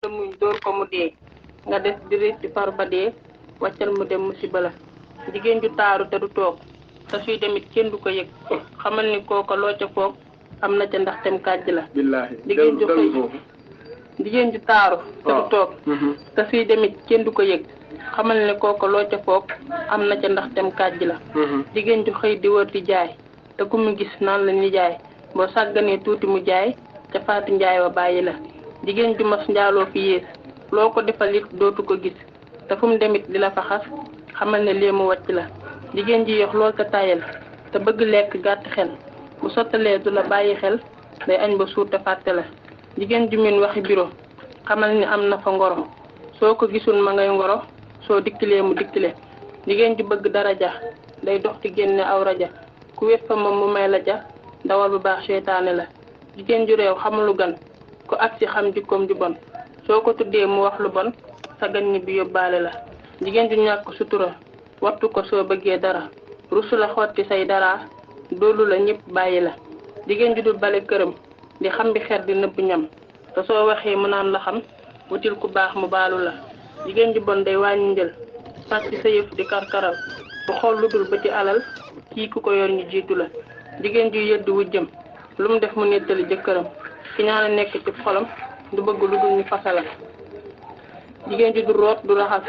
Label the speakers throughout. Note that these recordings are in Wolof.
Speaker 1: muñ dóor ko mu dee nga des diri di far ba dee wàccal mu dem musiba la jigéen ju taaru te du toog te suy demit kenn du ko yëg xamal ni kooka loo ca foog am na ca ndax tem kàjj la
Speaker 2: billaahi
Speaker 1: jigéen ju xëy jigéen ju taaru te du toog te suy demit kenn du ko yëg xamal ne kooka loo ca foog am na ca ndax tem kàjj la jigéen ju xëy di wër di jaay te ku mu gis naan la ni jaay boo sàgganee tuuti mu jaay ca faati njaay wa bàyyi la jigéen ju mas njaaloo fi yées loo ko defal it dootu ko gis te fu mu demit di la fa xas xamal ne lii mu wàcc la jigéen ji yox lool te tayal te bëgg lekk gàtt xel bu sottalee du la bàyyi xel day añ ba suur te fàtte la jigéen ju min waxi biro xamal ni am na fa ngoro soo ko gisul ma ngay ngoro soo dikkilee mu dikkile jigéen ju bëgg daraja day dox di génne aw raja ku wét fa moom mu may la ja dawal bu baax seytaane la jigéen ju réew xamulu gan ku agsi xam jikkoom ju bon soo ko tuddee mu wax lu bon sa gan ñi bi yóbbaale la jigéen ju ñàkk sutura wattu ko soo bëggee dara rusu la xotti say dara doolu la ñëpp bàyyi la jigéen ju dul bale këram di xam bi xer di nëbb ñam te soo waxee mu naan la xam wutil ku baax mu baalu la jigéen ju bon day wàññi njël sàcc sa yëf di karkaral bu xool lu dul ba ci alal kii ku ko yor ñu jiitu la jigéen ju yëddu wujjëm lu mu def mu nettali jëkkëram ki ñaana nekk ci xolam du bëgg lu dul ñu fasala jigéen ju du root du raxas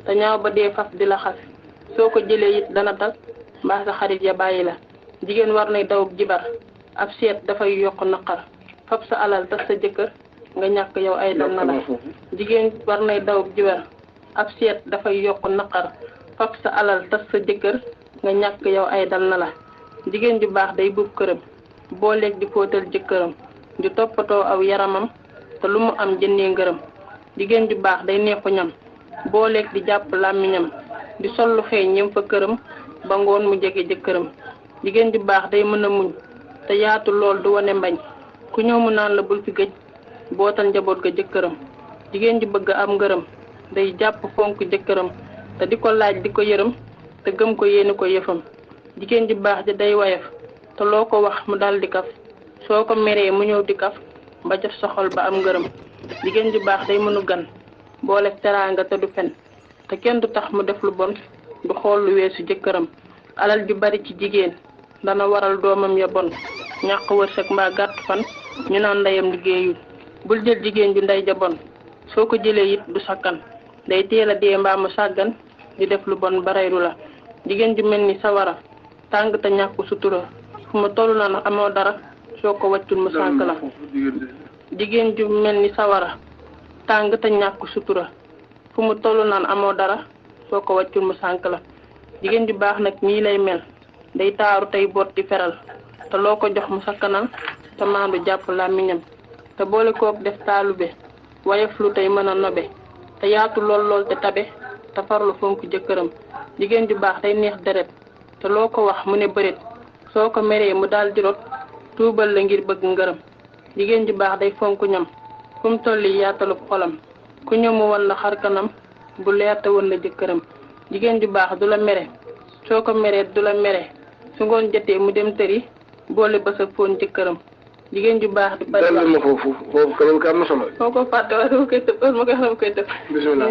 Speaker 1: te ñaaw ba dee fas di la xas soo ko jëlee it dana tas mbaa sa xarit ya bàyyi la jigéen war nay dawub jibar ab seet dafay yokk naqar fab sa alal tas sa jëkkër nga ñàkk yow ay dal na la jigéen war nay dawub jibar ab seet dafay yokk naqar fab sa alal tas sa jëkkër nga ñàkk yow ay dal na la jigéen ju baax day buub këram booleeg di fóotal jëkkëram ju toppatoo aw yaramam te lu mu am jëndee ngërëm jigéen ju baax day neexu ñam booleeg di jàpp làmmiñam di sollu xeeñ ñëm fa këram ba ngoon mu jege jëkkëram jigéen ju baax day mën a muñ te yaatu lool du wane mbañ ku ñëw mu naan la bul fi gëj bootal njaboot ga jëkkëram jigéen ju bëgg am ngërëm day jàpp fonk jëkkëram te di ko laaj di ko yërëm te gëm ko yéene ko yëfam jigéen ju baax ja day wayaf te loo ko wax mu dal di kaf soo ko meree mu ñëw di kaf ba jot sa xol ba am ngërëm jigéen ju baax day mënu gan boole teraanga te du fen te kenn du tax mu def lu bon du xool lu weesu jëkkëram alal ju bari ci jigéen dana waral doomam ya bon ñàkk wërsëg mbaa gàtt fan ñu naan ndeyam liggéeyul bul jël jigéen ju ndey ja bon soo ko jëlee it du sakkan day teel a dee mbaa mu sàggan di def lu bon ba reylu la jigéen ju mel ni sawara tàng te ñàkk sutura fu mu toll na amoo dara soo ko wàccul mu sànk la jigéen ju mel ni sawara tàng te ñàkk sutura fu mu toll naan amoo dara soo ko wàccul mu sànk la jigéen ju baax nag nii lay mel day taaru tey boot di feral te loo ko jox mu sakkanal te maandu jàpp làmmiñam te boole kook def taalube wayef lu tey mën a nobe te yaatu lool te tabe te farlu fonk jëkkëram jigéen ju baax day neex deret te loo ko wax mu ne bëreet soo ko meree mu daal di rot tuubal la ngir bëgg ngërëm jigéen ju baax day fonk ñam fu mu tolli yaatalub xolam ku ñëw mu wan la xar kanam bu leer te wan la jëkkëram jigéen ju baax du la mere soo ko meree du la mere su ngoon jotee mu dem tëri boole ba sa foon jëkkëram jigéen ju baax du bari wax
Speaker 2: ma foofu kanam ka am na solo
Speaker 1: moo ko fàtte waaye dama koy tëb ma koy xam koy tëb
Speaker 2: bismillah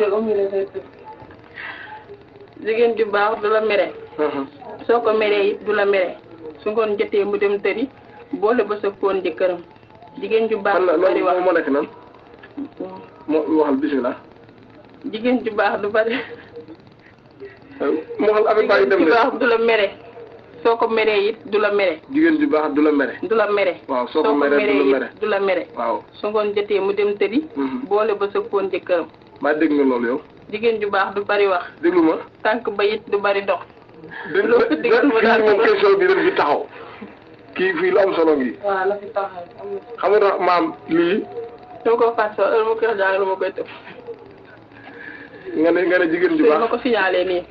Speaker 1: jigéen ju baax du la mere soo ko meree it du la mere su ngoon jotee mu dem tëri boole ba sa foon jëkkëram jigéen ju baax du bari wax
Speaker 2: moo nekk nan moo waxal bismillah
Speaker 1: jigéen ju baax du bari
Speaker 2: moo xam avec bàyyi dem
Speaker 1: jigéen ju baax du la mere soo ko meree it du la mere
Speaker 2: jigéen ju baax du la mere
Speaker 1: du la mere
Speaker 2: waaw soo ko meree
Speaker 1: du la mere
Speaker 2: waaw
Speaker 1: su ngoon jotee mu dem tëri boole ba sa foon jëkkëram
Speaker 2: maa dégg nga loolu yow
Speaker 1: jigéen ju baax du bari wax
Speaker 2: déglu ma
Speaker 1: tànk ba it du bari dox
Speaker 2: fii moom question bi dañ fi taxaw kii fii lu am solo ngi
Speaker 1: waaw la fi taxaw
Speaker 2: xam nga maam lii
Speaker 1: soo ko fàtte heure ma koy jàng lu ma koy tëb
Speaker 2: nga ne jigéen ju baax
Speaker 1: ma ko signalé nii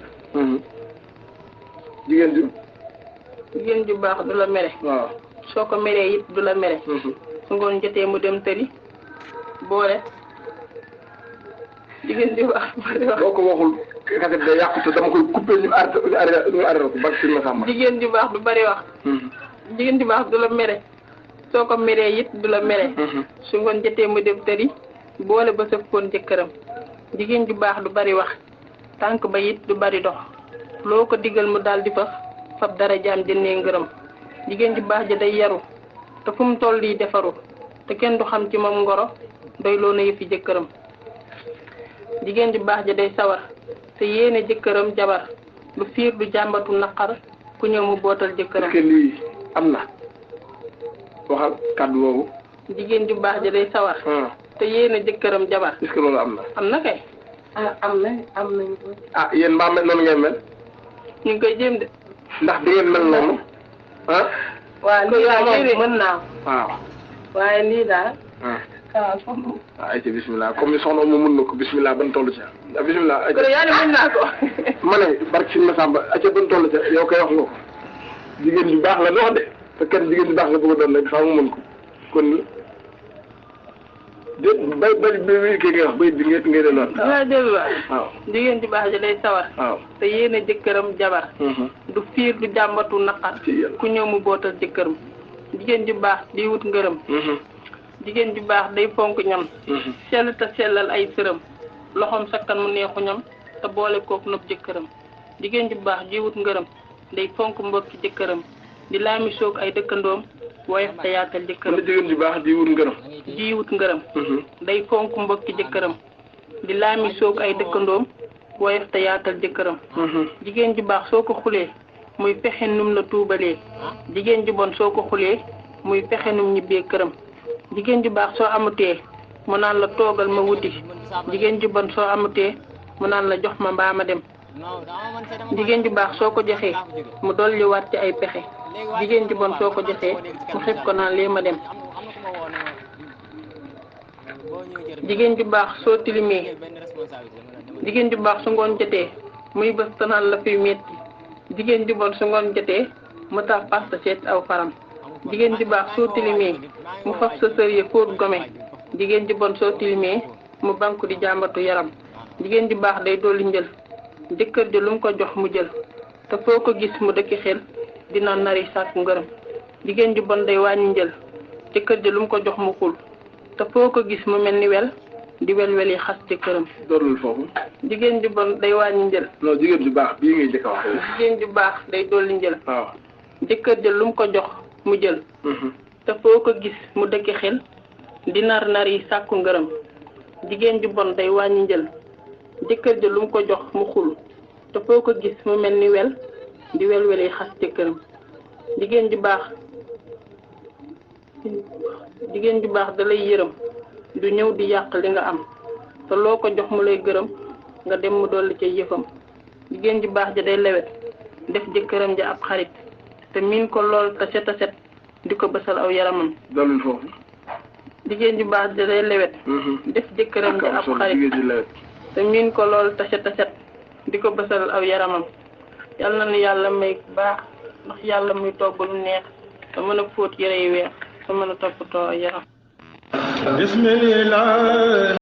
Speaker 2: jigéen
Speaker 1: ju baax du la mere
Speaker 2: waaw
Speaker 1: soo ko meree it du la mere su ngoon jotee mu dem tëri boole jigéen ju baax bari wax
Speaker 2: boo ko waxul kaset day yàqu te dama koy coupé ñu arrêté ko bak si ma sàmba
Speaker 1: jigéen ju baax du bari wax jigéen ju baax du la mere soo ko meree it du la mere su ngoon jotee mu dem tëri boole ba sëppoon jëkkëram jigéen ju baax du bari wax tànk ba it du bari dox loo ko digal mu daal di fa fab dara jaam jëndee ngërëm jigéen ju baax ja day yaru te fu mu toll yi defaru te kenn du xam ci moom ngoro doy loo na yëfi jëkkëram jigéen ju baax ja day sawar te yéene jëkkëram jabar lu fiir du jàmbatu naqar ku ñëw mu bootal jëkkëram.
Speaker 2: est-ce que lii am na waxal kàddu boobu.
Speaker 1: jigéen ju baax ja day sawar. te yéene jëkkëram jabar.
Speaker 2: est-ce que loolu am na.
Speaker 1: am na kay.
Speaker 3: am nañu ko.
Speaker 2: yéen mbaa mel noonu ngeen mel.
Speaker 1: ñu ngi koy jéem de.
Speaker 2: ndax di ngeen mel noonu ah.
Speaker 3: waaw lii daal moom mën naa.
Speaker 2: waaw.
Speaker 3: waaye lii daal.
Speaker 2: ayca bisimilah comme ni soxna mu mën na ko bisimilah ban toll ca bisimilah.
Speaker 1: kon yaa ne mën naa ko.
Speaker 2: ma ne barke si Masamba ayca ban toll ca yow koy wax nga ko jigéen ju baax la wax de te kenn jigéen ju baax la bëgg a doon rek xaw ma mën ko kon bay kii ngay wax bay bi ngay delluwaat.
Speaker 1: waaw delluwaat.
Speaker 2: waaw
Speaker 1: jigéen ju baax ja day sawar.
Speaker 2: waaw
Speaker 1: te yéene jëkkëram jabar. du fiir du jàmbatu naqar. ku ñëw mu bootal jëkkëram. jigéen ju baax di wut ngërëm. jigéen ju baax day fonk ñam. sell te sellal ay sërëm. loxoom sakkan mu neexu ñam te boole kook nopp jëkkëram. jigéen ju baax di wut ngërëm day fonk mbokki jëkkëram di laami soog ay dëkkandoom woyof te yaatal jëkkëram.
Speaker 2: jigéen ju baax di wut ngërëm.
Speaker 1: di wut ngërëm. day fonk mbokki jëkkëram di laami soog ay dëkkandoom woyof te yaatal jëkkëram. jigéen ju baax soo ko xulee muy fexe num la tuubalee. jigéen ju bon soo ko xulee muy fexe num ñibbee këram. jigéen ju baax soo amutee mu naan la toogal ma wuti jigéen ju bon soo amutee mu naan la jox ma mbaa ma dem jigéen ju baax soo ko joxee mu dolliwaat ci ay pexe jigéen ju bon soo ko joxee mu xib ko naan lee ma dem jigéen ju baax soo tilimee jigéen ju baax su ngoon jotee muy bës te naan la fiy metti jigéen ju bon su ngoon jotee mu tax pasta seet aw faram jigéen ju baax soo tilimee mu fab sa sër ya fóot gome jigéen ju bon soo tilimee mu banku di jàmbatu yaram jigéen ju baax day dolli njël jëkkër ji lu mu ko jox mu jël te foo ko gis mu dëkki xel dina nari sàkku ngërëm jigéen ju bon day wàññi njël jëkkër ji lu mu ko jox mu xul te foo ko gis mu mel ni wel di wel yi xas jëkkëram.
Speaker 2: doolul foofu.
Speaker 1: jigéen ju bon day wàññi njël.
Speaker 2: non jigéen ju baax bii ngay njëkk a wax.
Speaker 1: jigéen ju baax day dolli njël.
Speaker 2: waaw
Speaker 1: jëkkër ji lu mu ko jox mu jël. te foo ko gis mu dëkki xel di nar yi sàkku ngërëm jigéen ju bon day wàññi njël jëkkër ji lu mu ko jox mu xul te foo ko gis mu mel ni wel di wel yi xas jëkkëram jigéen ju baax da lay yërëm du ñëw di yàq li nga am te loo ko jox mu lay gërëm nga dem mu dolli ca yëfam jigéen ju baax ja day lewet def jëkkëram ja ab xarit te miin ko lool te set di ko bësal aw yaramam.
Speaker 2: doolul foofu.
Speaker 1: jigéen ju baax ja day lewet def jëkkëram ja ab xarit te miin ko lool te set di ko bësal aw yaramam yal na nu yàlla may baax ndax yàlla muy togg lu neex te mën a fóot yére yu weex te mën a toppatoo yaram. Bismillah.